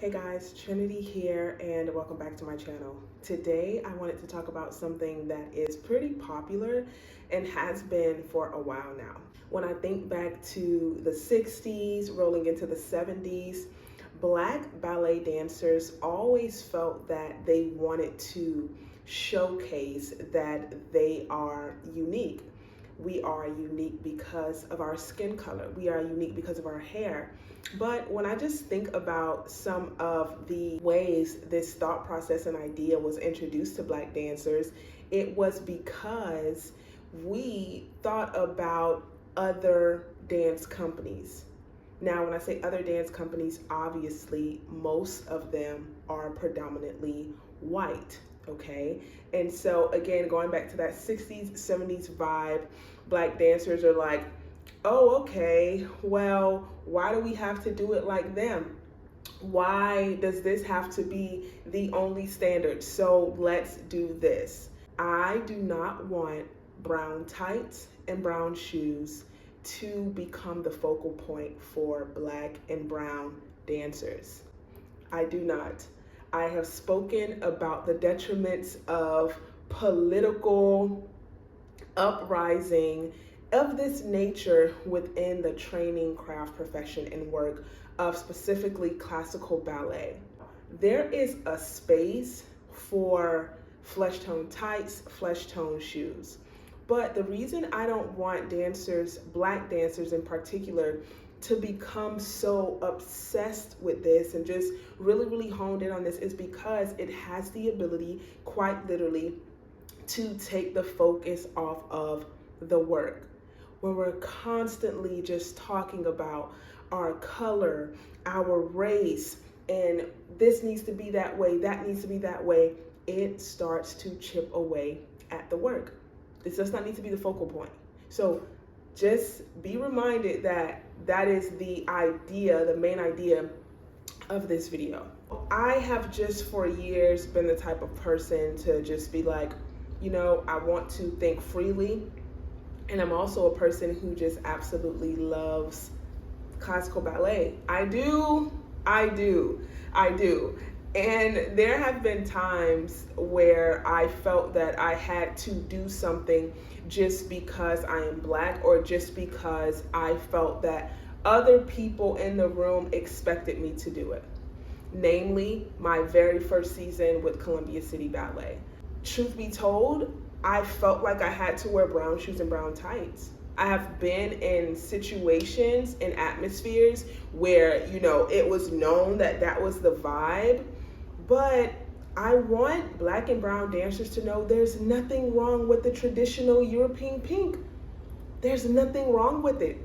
Hey guys, Trinity here and welcome back to my channel. Today I wanted to talk about something that is pretty popular and has been for a while now. When I think back to the 60s, rolling into the 70s, Black ballet dancers always felt that they wanted to showcase that they are unique. We are unique because of our skin color. We are unique because of our hair. But when I just think about some of the ways this thought process and idea was introduced to Black dancers, it was because we thought about other dance companies. Now, when I say other dance companies, obviously most of them are predominantly white, okay? And so again, going back to that 60s, 70s vibe, Black dancers are like, oh, okay, well, why do we have to do it like them? Why does this have to be the only standard? So let's do this. I do not want brown tights and brown shoes to become the focal point for Black and brown dancers. I do not. I have spoken about the detriments of political uprising of this nature within the training, craft, profession, and work of specifically classical ballet. There is a space for flesh tone tights, flesh tone shoes. But the reason I don't want dancers, Black dancers in particular, to become so obsessed with this and just really honed in on this is because it has the ability, quite literally, to take the focus off of the work. When we're constantly just talking about our color, our race, and this needs to be that way, that needs to be that way, it starts to chip away at the work. This does not need to be the focal point. So just be reminded that that is the idea, the main idea of this video. I have just for years been the type of person to just be like, you know, I want to think freely. And I'm also a person who just absolutely loves classical ballet. I do. And there have been times where I felt that I had to do something just because I am Black or just because I felt that other people in the room expected me to do it. Namely, my very first season with Columbia City Ballet. Truth be told, I felt like I had to wear brown shoes and brown tights. I have been in situations, in atmospheres where, you know, it was known that that was the vibe, but I want Black and brown dancers to know there's nothing wrong with the traditional European pink. There's nothing wrong with it.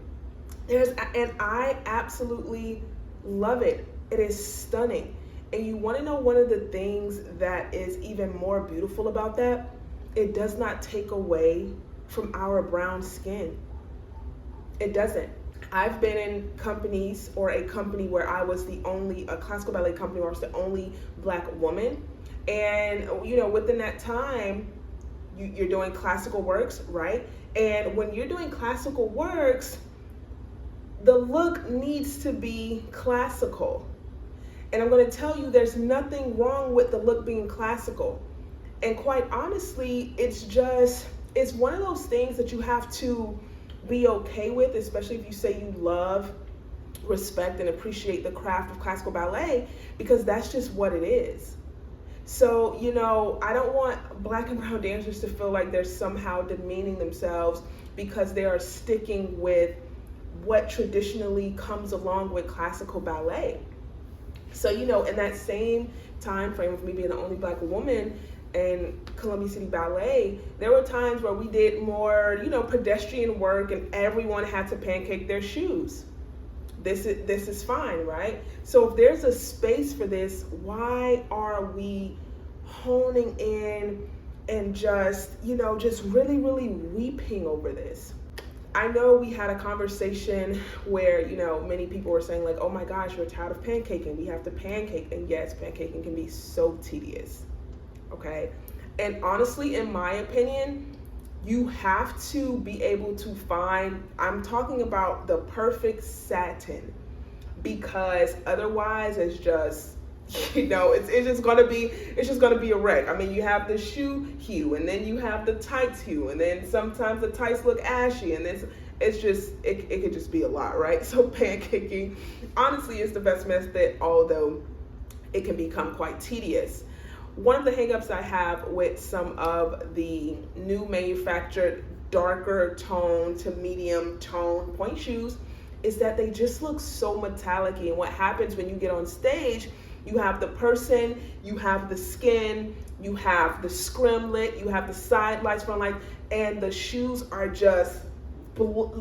And I absolutely love it. It is stunning. And you want to know one of the things that is even more beautiful about that? It does not take away from our brown skin. It doesn't. I've been in companies or a company where I was a classical ballet company where I was the only Black woman. And, you know, within that time, you're doing classical works, right? And when you're doing classical works, the look needs to be classical. And I'm going to tell you, there's nothing wrong with the look being classical. And quite honestly, it's one of those things that you have to be okay with, especially if you say you love, respect, and appreciate the craft of classical ballet, because that's just what it is. So, you know, I don't want Black and brown dancers to feel like they're somehow demeaning themselves because they are sticking with what traditionally comes along with classical ballet. So, you know, in that same time frame of me being the only Black woman in Columbia City Ballet, there were times where we did more, you know, pedestrian work and everyone had to pancake their shoes. This is fine, right? So if there's a space for this, why are we honing in and just, you know, just really weeping over this? I know we had a conversation where, you know, many people were saying like, oh my gosh, we're tired of pancaking. We have to pancake. And yes, pancaking can be so tedious. Okay. And honestly, in my opinion, you have to be able to find, I'm talking about the perfect satin, because otherwise it's just You know, it's just gonna be a wreck. I mean, you have the shoe hue, and then you have the tights hue, and then sometimes the tights look ashy, and it could just be a lot, right? So pancaking honestly is the best method, although it can become quite tedious. One of the hangups I have with some of the new manufactured darker tone to medium tone point shoes is that they just look so metallic-y. And what happens when you get on stage, you have the person, you have the skin, you have the scrimlet, you have the side lights, front lights, and the shoes are just,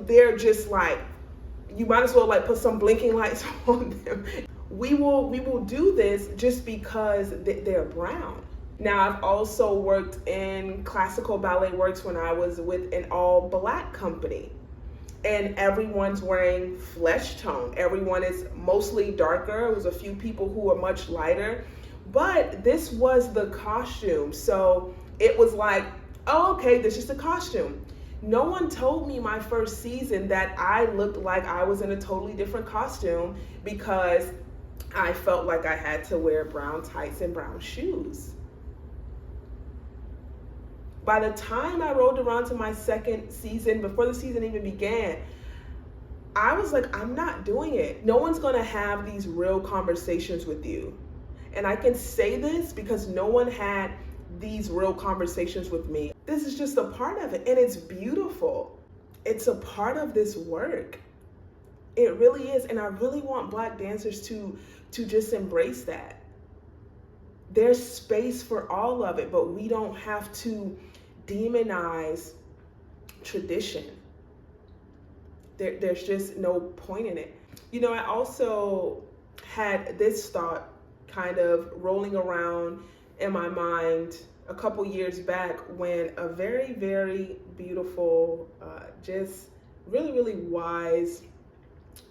they're just like, you might as well like put some blinking lights on them. We will do this just because they're brown. Now, I've also worked in classical ballet works when I was with an all black company, and everyone's wearing flesh tone. Everyone is mostly darker. It was a few people who were much lighter, but this was the costume. So it was like, oh, okay, this is the costume. No one told me my first season that I looked like I was in a totally different costume because I felt like I had to wear brown tights and brown shoes. By the time I rolled around to my second season, before the season even began, I was like, I'm not doing it. No one's gonna have these real conversations with you. And I can say this because no one had these real conversations with me. This is just a part of it, and it's beautiful. It's a part of this work. It really is, and I really want Black dancers to just embrace that. There's space for all of it, but we don't have to demonize tradition. There's just no point in it. You know, I also had this thought kind of rolling around in my mind a couple years back when a very, very beautiful, just really, really wise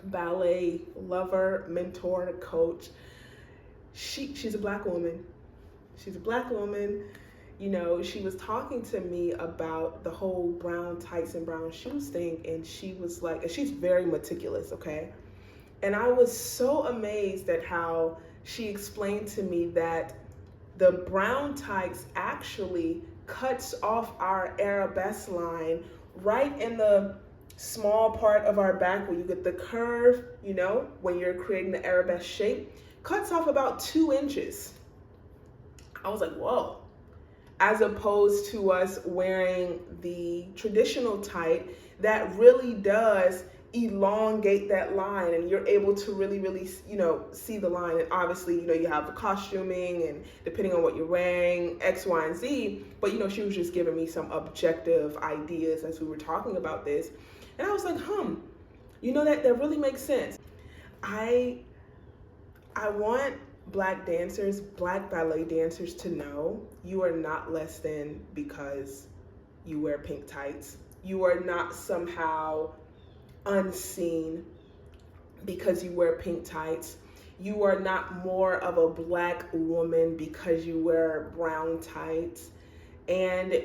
ballet lover, mentor, coach. She's a Black woman. She's a Black woman. You know, she was talking to me about the whole brown tights and brown shoes thing, and she was like, and she's very meticulous, okay? And I was so amazed at how she explained to me that the brown tights actually cuts off our arabesque line right in the small part of our back where you get the curve, you know, when you're creating the arabesque shape, cuts off about 2 inches. I was like, whoa. As opposed to us wearing the traditional tight that really does elongate that line, and you're able to really, really, you know, see the line. And obviously, you know, you have the costuming and depending on what you're wearing, X, Y, and Z. But, you know, she was just giving me some objective ideas as we were talking about this. And I was like, you know, that really makes sense. I want Black dancers, Black ballet dancers to know you are not less than because you wear pink tights. You are not somehow unseen because you wear pink tights. You are not more of a Black woman because you wear brown tights. And,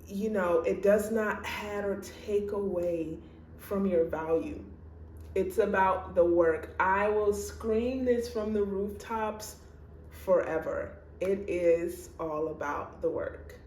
you know, it does not add or take away from your value. It's about the work. I will scream this from the rooftops forever. It is all about the work.